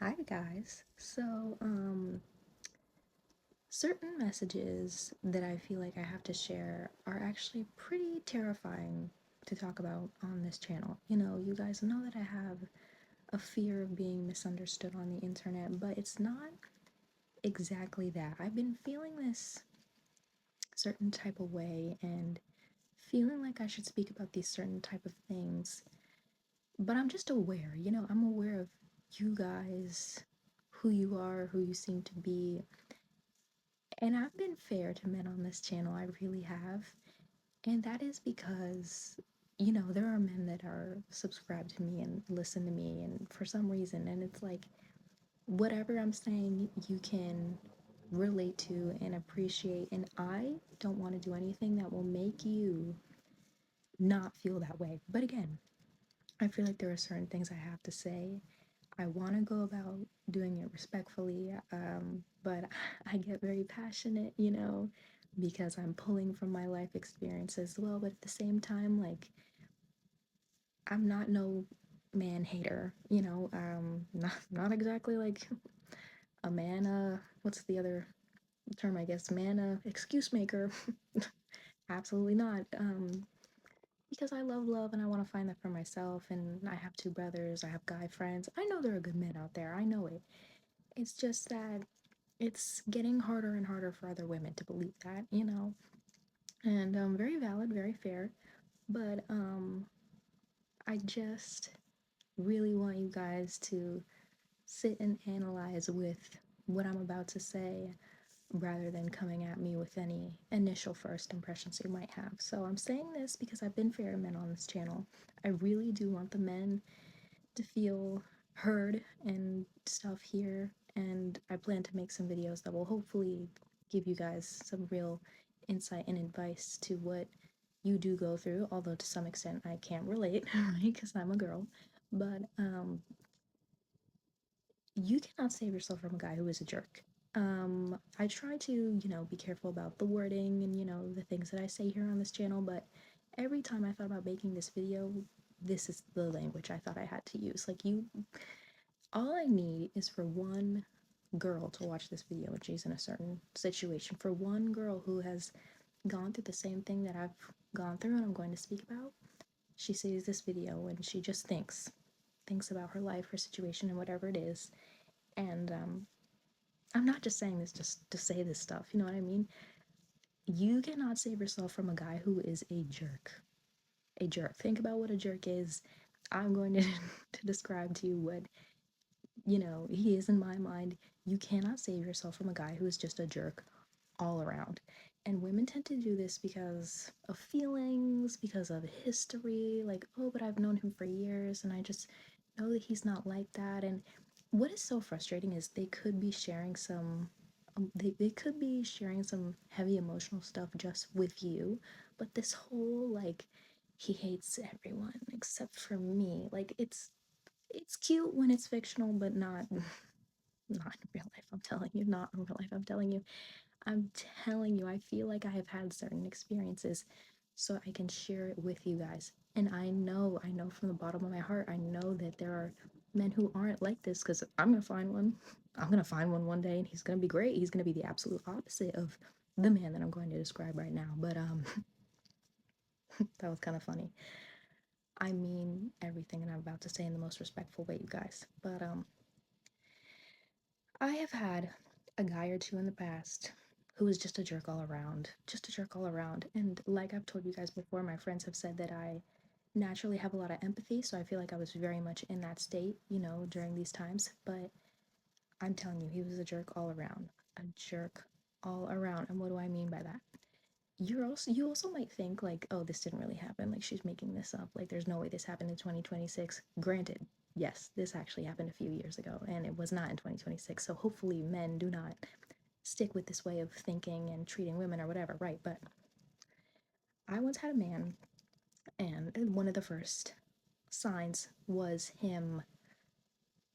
Hi guys. Certain messages that I feel like I have to share are actually pretty terrifying to talk about on this channel. You guys know that I have a fear of being misunderstood on the internet, but it's not exactly that. I've been feeling this certain type of way and feeling like I should speak about these certain type of things, but I'm just aware. I'm aware of you guys, who you are, who you seem to be. And I've been fair to men on this channel, I really have. And that is because, there are men that are subscribed to me and listen to me, and for some reason, and it's like, whatever I'm saying, you can relate to and appreciate. And I don't want to do anything that will make you not feel that way. But again, I feel like there are certain things I have to say. I want to go about doing it respectfully, but I get very passionate, because I'm pulling from my life experience as well. But at the same time, like, I'm not no man hater, not exactly like a man. What's the other term? I guess man. Excuse maker. Absolutely not. Because I love love and I want to find that for myself. And I have two brothers. I have guy friends. I know there are good men out there. I know it. It's just that it's getting harder and harder for other women to believe that, And very valid, very fair. But I just really want you guys to sit and analyze with what I'm about to say rather than coming at me with any initial first impressions you might have. So I'm saying this because I've been fair to men on this channel. I really do want the men to feel heard and stuff here, and I plan to make some videos that will hopefully give you guys some real insight and advice to what you do go through, although to some extent I can't relate, right, because I'm a girl. But you cannot save yourself from a guy who is a jerk. I try to, be careful about the wording and, the things that I say here on this channel, but every time I thought about making this video, this is the language I thought I had to use. Like, all I need is for one girl to watch this video and she's in a certain situation. For one girl who has gone through the same thing that I've gone through and I'm going to speak about, she sees this video and she just thinks about her life, her situation, and whatever it is. And I'm not just saying this just to say this stuff, you know what I mean? You cannot save yourself from a guy who is a jerk. A jerk. Think about what a jerk is. I'm going to, to describe to you what he is in my mind. You cannot save yourself from a guy who is just a jerk all around. And women tend to do this because of feelings, because of history, like, oh, but I've known him for years and I just know that he's not like that. And what is so frustrating is they could be sharing some they could be sharing some heavy emotional stuff just with you, but this whole like he hates everyone except for me, like it's cute when it's fictional, but not not in real life. I'm telling you, not in real life. I'm telling you, I feel like I have had certain experiences so I can share it with you guys. And I know from the bottom of my heart, I know that there are men who aren't like this because I'm gonna find one. I'm gonna find one day and he's gonna be great. He's gonna be the absolute opposite of the man that I'm going to describe right now. But that was kind of funny. I mean everything that I'm about to say in the most respectful way, you guys. But I have had a guy or two in the past who was just a jerk all around, just a jerk all around. And like I've told you guys before, my friends have said that I naturally have a lot of empathy, so I feel like I was very much in that state, during these times. But I'm telling you, he was a jerk all around, a jerk all around. And what do I mean by that? You also might think like, oh, this didn't really happen. Like she's making this up. Like there's no way this happened in 2026. Granted, yes, this actually happened a few years ago, and it was not in 2026. So hopefully, men do not stick with this way of thinking and treating women or whatever, right? But I once had a man, and one of the first signs was him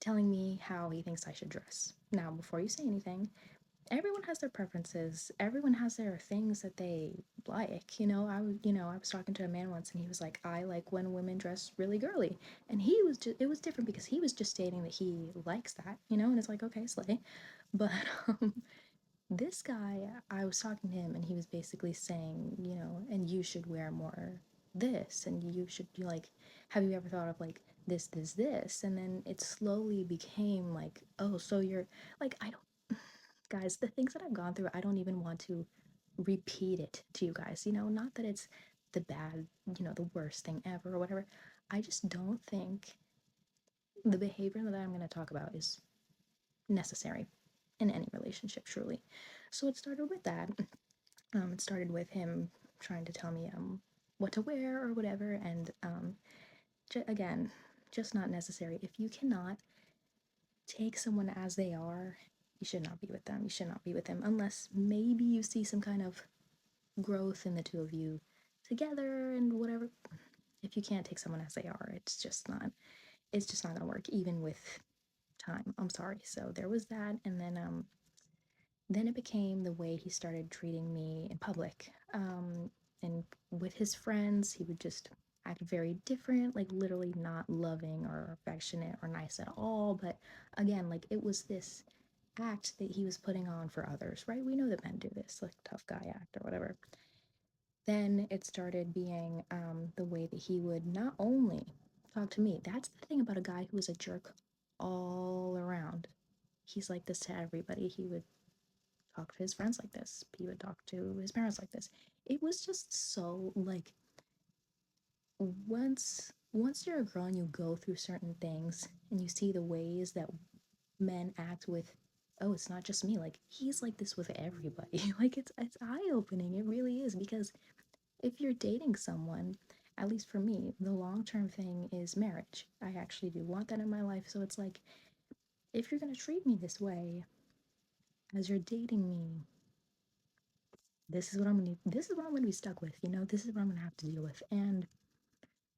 telling me how he thinks I should dress. Now, before you say anything, everyone has their preferences. Everyone has their things that they like. I was talking to a man once and he was like, I like when women dress really girly. And it was different because he was just stating that he likes that, and it's like, okay, slay. But um, this guy, I was talking to him and he was basically saying, and you should wear more this, and you should be like, have you ever thought of like this? And then it slowly became like, oh, so you're like, I don't, guys, the things that I've gone through, I don't even want to repeat it to you guys. Not that it's the bad, the worst thing ever or whatever. I just don't think the behavior that I'm going to talk about is necessary in any relationship, truly. So it started with that. It started with him trying to tell me what to wear or whatever, and again, just not necessary. If you cannot take someone as they are, you should not be with them. You should not be with them unless maybe you see some kind of growth in the two of you together and whatever. If you can't take someone as they are, it's just not gonna work, even with time. I'm sorry. So there was that, and then it became the way he started treating me in public. And with his friends, he would just act very different, like literally not loving or affectionate or nice at all. But again, like it was this act that he was putting on for others, right? We know that men do this, like tough guy act or whatever. Then it started being the way that he would not only talk to me. That's the thing about a guy who is a jerk all around. He's like this to everybody. He would talk to his friends like this. He would talk to his parents like this. It was just so like once you're a girl and you go through certain things and you see the ways that men act with, oh, it's not just me, like he's like this with everybody. Like it's eye-opening. It really is, because if you're dating someone, at least for me, the long-term thing is marriage. I actually do want that in my life. So it's like, if you're going to treat me this way as you're dating me, this is what I'm gonna be stuck with, this is what I'm gonna have to deal with. And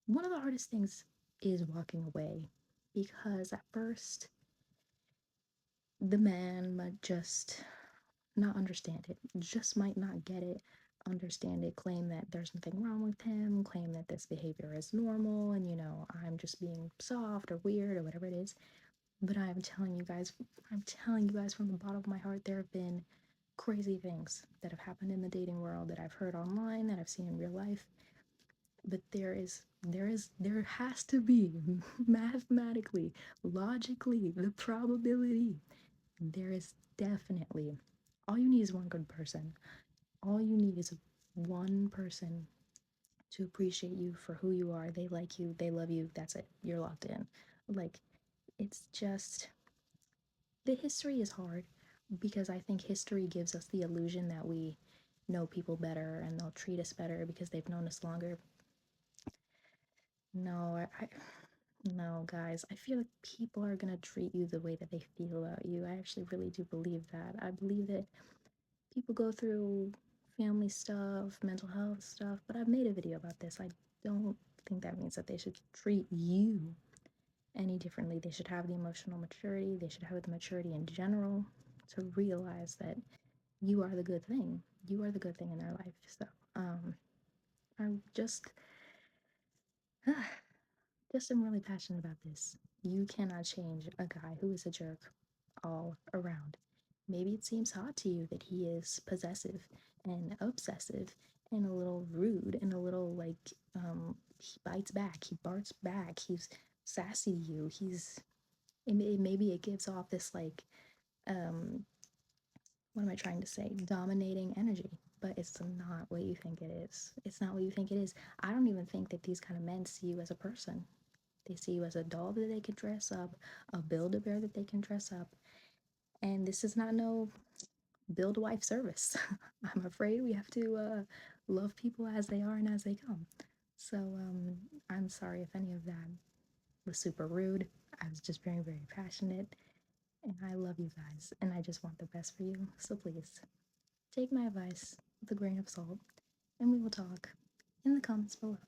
one of the hardest things is walking away, because at first the man might just not understand it, just might not get it, understand it, claim that there's nothing wrong with him, claim that this behavior is normal, and I'm just being soft or weird or whatever it is. But I'm telling you guys from the bottom of my heart, there have been crazy things that have happened in the dating world that I've heard online, that I've seen in real life. But there has to be mathematically, logically, the probability. There is definitely, all you need is one good person. All you need is one person to appreciate you for who you are. They like you, they love you. That's it. You're locked in. Like, it's just, the history is hard, because I think history gives us the illusion that we know people better and they'll treat us better because they've known us longer. No, no, guys. I feel like people are gonna treat you the way that they feel about you. I actually really do believe that. I believe that people go through family stuff, mental health stuff, but I've made a video about this. I don't think that means that they should treat you any differently. They should have the emotional maturity, they should have the maturity in general to realize that you are the good thing. You are the good thing in their life. So, I'm just am really passionate about this. You cannot change a guy who is a jerk all around. Maybe it seems hot to you that he is possessive and obsessive and a little rude and a little like he bites back, he barks back, he's sassy to you. Maybe it gives off this like um what am I trying to say? Dominating energy. But it's not what you think it is. It's not what you think it is. I don't even think that these kind of men see you as a person. They see you as a doll that they can dress up, a Build-A-Bear that they can dress up. And this is not no Build-A-Wife service. I'm afraid we have to love people as they are and as they come. So I'm sorry if any of that was super rude. I was just very, very passionate. And I love you guys. And I just want the best for you. So please take my advice with a grain of salt. And we will talk in the comments below.